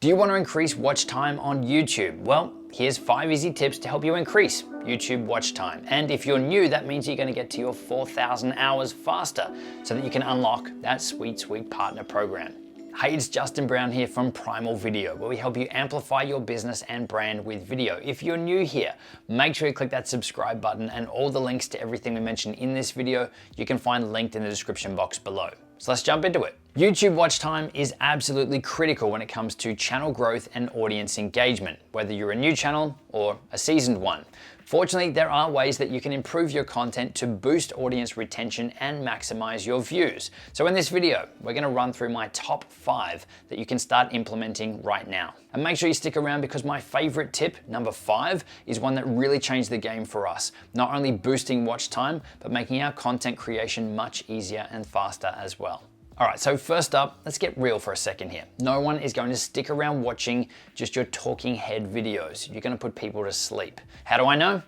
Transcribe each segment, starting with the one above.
Do you want to increase watch time on YouTube? Well, here's 5 easy tips to help you increase YouTube watch time. And if you're new, that means you're going to get to your 4,000 hours faster so that you can unlock that sweet, sweet partner program. Hey, it's Justin Brown here from Primal Video, where we help you amplify your business and brand with video. If you're new here, make sure you click that subscribe button, and all the links to everything we mentioned in this video, you can find linked in the description box below. So let's jump into it. YouTube watch time is absolutely critical when it comes to channel growth and audience engagement, whether you're a new channel or a seasoned one. Fortunately, there are ways that you can improve your content to boost audience retention and maximize your views. So in this video, we're gonna run through my top 5 that you can start implementing right now. And make sure you stick around because my favorite tip, number 5, is one that really changed the game for us. Not only boosting watch time, but making our content creation much easier and faster as well. All right, so first up, let's get real for a second here. No one is going to stick around watching just your talking head videos. You're gonna put people to sleep. How do I know?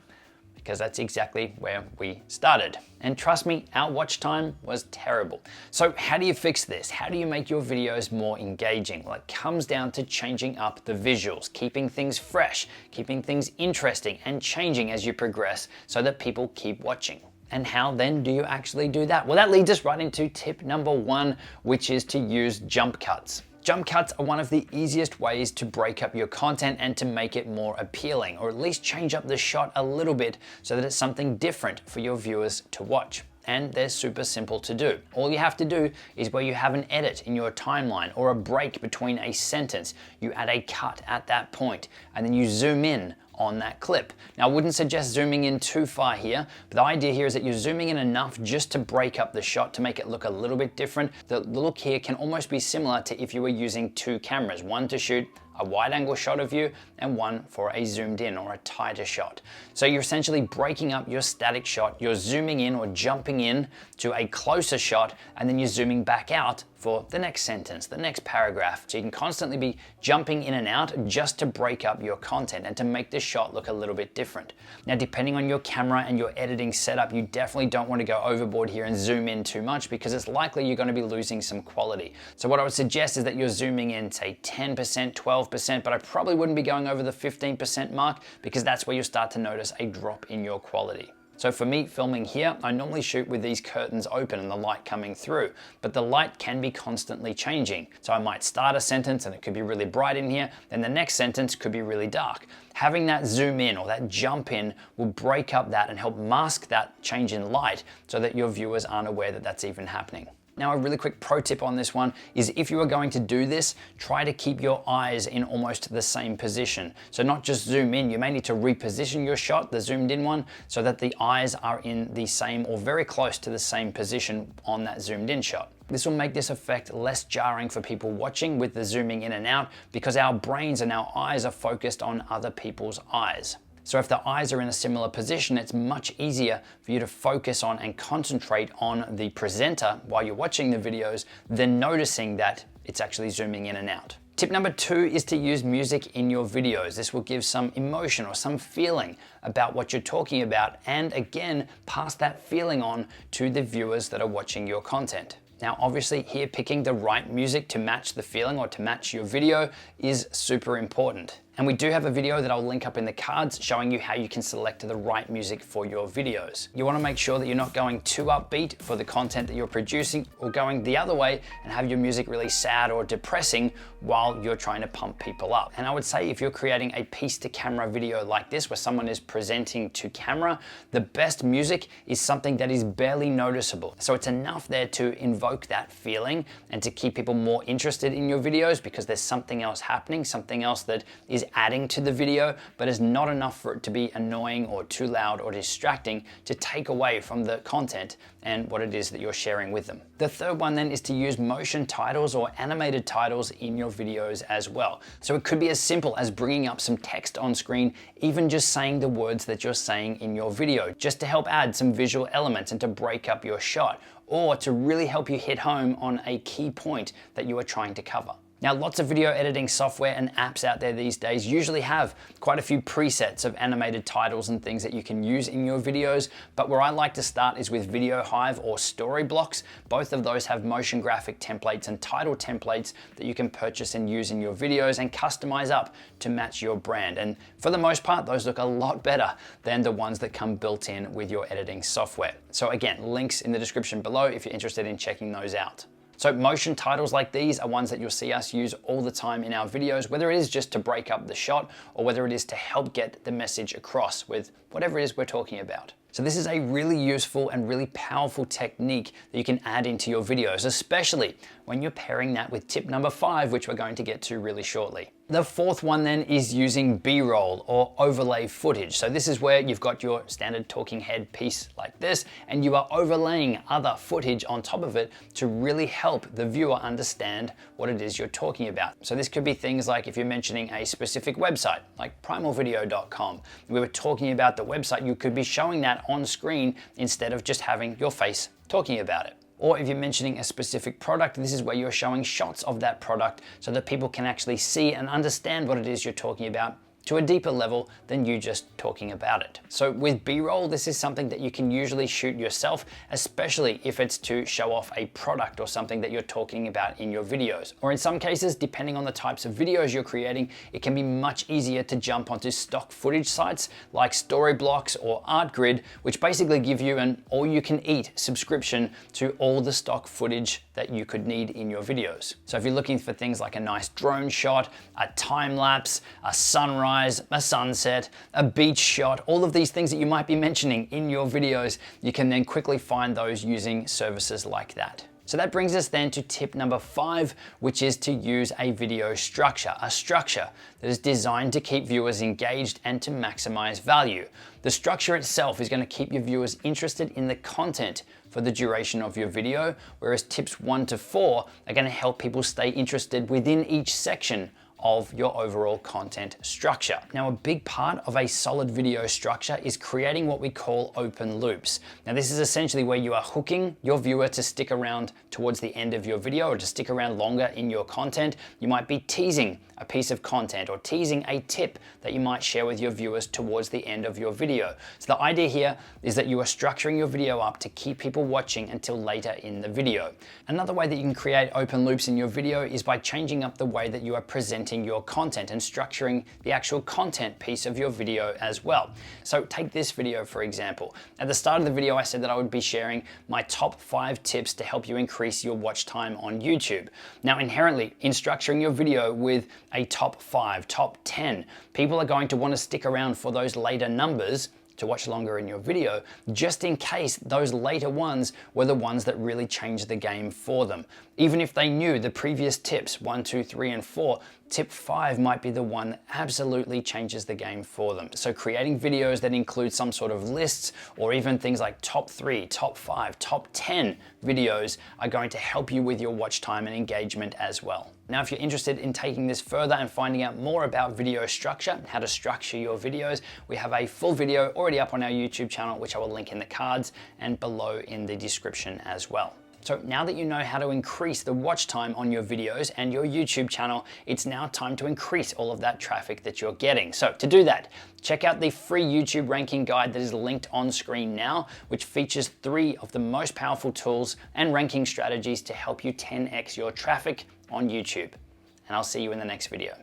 Because that's exactly where we started. And trust me, our watch time was terrible. So how do you fix this? How do you make your videos more engaging? Well, it comes down to changing up the visuals, keeping things fresh, keeping things interesting, and changing as you progress so that people keep watching. And how then do you actually do that? Well, that leads us right into tip number 1, which is to use jump cuts. Jump cuts are one of the easiest ways to break up your content and to make it more appealing, or at least change up the shot a little bit so that it's something different for your viewers to watch. And they're super simple to do. All you have to do is where you have an edit in your timeline or a break between a sentence, you add a cut at that point, and then you zoom in on that clip. Now, I wouldn't suggest zooming in too far here, but the idea here is that you're zooming in enough just to break up the shot to make it look a little bit different. The look here can almost be similar to if you were using 2 cameras, one to shoot a wide angle shot of you and one for a zoomed in or a tighter shot. So you're essentially breaking up your static shot, you're zooming in or jumping in to a closer shot, and then you're zooming back out for the next sentence, the next paragraph. So you can constantly be jumping in and out just to break up your content and to make the shot look a little bit different. Now, depending on your camera and your editing setup, you definitely don't want to go overboard here and zoom in too much because it's likely you're going to be losing some quality. So what I would suggest is that you're zooming in, say 10%, 12%, but I probably wouldn't be going over the 15% mark because that's where you'll start to notice a drop in your quality. So for me filming here, I normally shoot with these curtains open and the light coming through, but the light can be constantly changing. So I might start a sentence and it could be really bright in here, then the next sentence could be really dark. Having that zoom in or that jump in will break up that and help mask that change in light so that your viewers aren't aware that that's even happening. Now, a really quick pro tip on this one is if you are going to do this, try to keep your eyes in almost the same position. So not just zoom in, you may need to reposition your shot, the zoomed in one, so that the eyes are in the same or very close to the same position on that zoomed in shot. This will make this effect less jarring for people watching with the zooming in and out because our brains and our eyes are focused on other people's eyes. So if the eyes are in a similar position, it's much easier for you to focus on and concentrate on the presenter while you're watching the videos than noticing that it's actually zooming in and out. Tip number 2 is to use music in your videos. This will give some emotion or some feeling about what you're talking about, and again, pass that feeling on to the viewers that are watching your content. Now, obviously here picking the right music to match the feeling or to match your video is super important. And we do have a video that I'll link up in the cards showing you how you can select the right music for your videos. You want to make sure that you're not going too upbeat for the content that you're producing or going the other way and have your music really sad or depressing while you're trying to pump people up. And I would say if you're creating a piece to camera video like this where someone is presenting to camera, the best music is something that is barely noticeable. So it's enough there to invoke that feeling and to keep people more interested in your videos because there's something else happening, something else that is adding to the video, but is not enough for it to be annoying or too loud or distracting to take away from the content and what it is that you're sharing with them. The third one then is to use motion titles or animated titles in your videos as well. So it could be as simple as bringing up some text on screen, even just saying the words that you're saying in your video, just to help add some visual elements and to break up your shot, or to really help you hit home on a key point that you are trying to cover. Now, lots of video editing software and apps out there these days usually have quite a few presets of animated titles and things that you can use in your videos, but where I like to start is with VideoHive or Storyblocks. Both of those have motion graphic templates and title templates that you can purchase and use in your videos and customize up to match your brand. And for the most part, those look a lot better than the ones that come built in with your editing software. So again, links in the description below if you're interested in checking those out. So motion titles like these are ones that you'll see us use all the time in our videos, whether it is just to break up the shot or whether it is to help get the message across with whatever it is we're talking about. So this is a really useful and really powerful technique that you can add into your videos, especially when you're pairing that with tip number 5, which we're going to get to really shortly. The fourth one then is using B-roll or overlay footage. So this is where you've got your standard talking head piece like this, and you are overlaying other footage on top of it to really help the viewer understand what it is you're talking about. So this could be things like if you're mentioning a specific website, like primalvideo.com. We were talking about the website, you could be showing that on screen instead of just having your face talking about it. Or if you're mentioning a specific product, this is where you're showing shots of that product so that people can actually see and understand what it is you're talking about to a deeper level than you just talking about it. So with B-roll, this is something that you can usually shoot yourself, especially if it's to show off a product or something that you're talking about in your videos. Or in some cases, depending on the types of videos you're creating, it can be much easier to jump onto stock footage sites like Storyblocks or Artgrid, which basically give you an all-you-can-eat subscription to all the stock footage that you could need in your videos. So if you're looking for things like a nice drone shot, a time lapse, a sunrise, a sunset, a beach shot, all of these things that you might be mentioning in your videos, you can then quickly find those using services like that. So that brings us then to tip number 5, which is to use a video structure, a structure that is designed to keep viewers engaged and to maximize value. The structure itself is going to keep your viewers interested in the content for the duration of your video, whereas tips 1 to 4 are going to help people stay interested within each section of your overall content structure. Now, a big part of a solid video structure is creating what we call open loops. Now, this is essentially where you are hooking your viewer to stick around towards the end of your video or to stick around longer in your content. You might be teasing a piece of content or teasing a tip that you might share with your viewers towards the end of your video. So the idea here is that you are structuring your video up to keep people watching until later in the video. Another way that you can create open loops in your video is by changing up the way that you are presenting your content and structuring the actual content piece of your video as well. So take this video for example. At the start of the video I said that I would be sharing my top 5 tips to help you increase your watch time on YouTube. Now inherently in structuring your video with a top 5, top 10, people are going to want to stick around for those later numbers to watch longer in your video, just in case those later ones were the ones that really changed the game for them. Even if they knew the previous tips, 1, 2, 3, and 4, tip 5 might be the one that absolutely changes the game for them. So creating videos that include some sort of lists or even things like top 3, top 5, top 10 videos are going to help you with your watch time and engagement as well. Now, if you're interested in taking this further and finding out more about video structure, how to structure your videos, we have a full video already up on our YouTube channel, which I will link in the cards and below in the description as well. So now that you know how to increase the watch time on your videos and your YouTube channel, it's now time to increase all of that traffic that you're getting. So to do that, check out the free YouTube ranking guide that is linked on screen now, which features 3 of the most powerful tools and ranking strategies to help you 10x your traffic on YouTube. And I'll see you in the next video.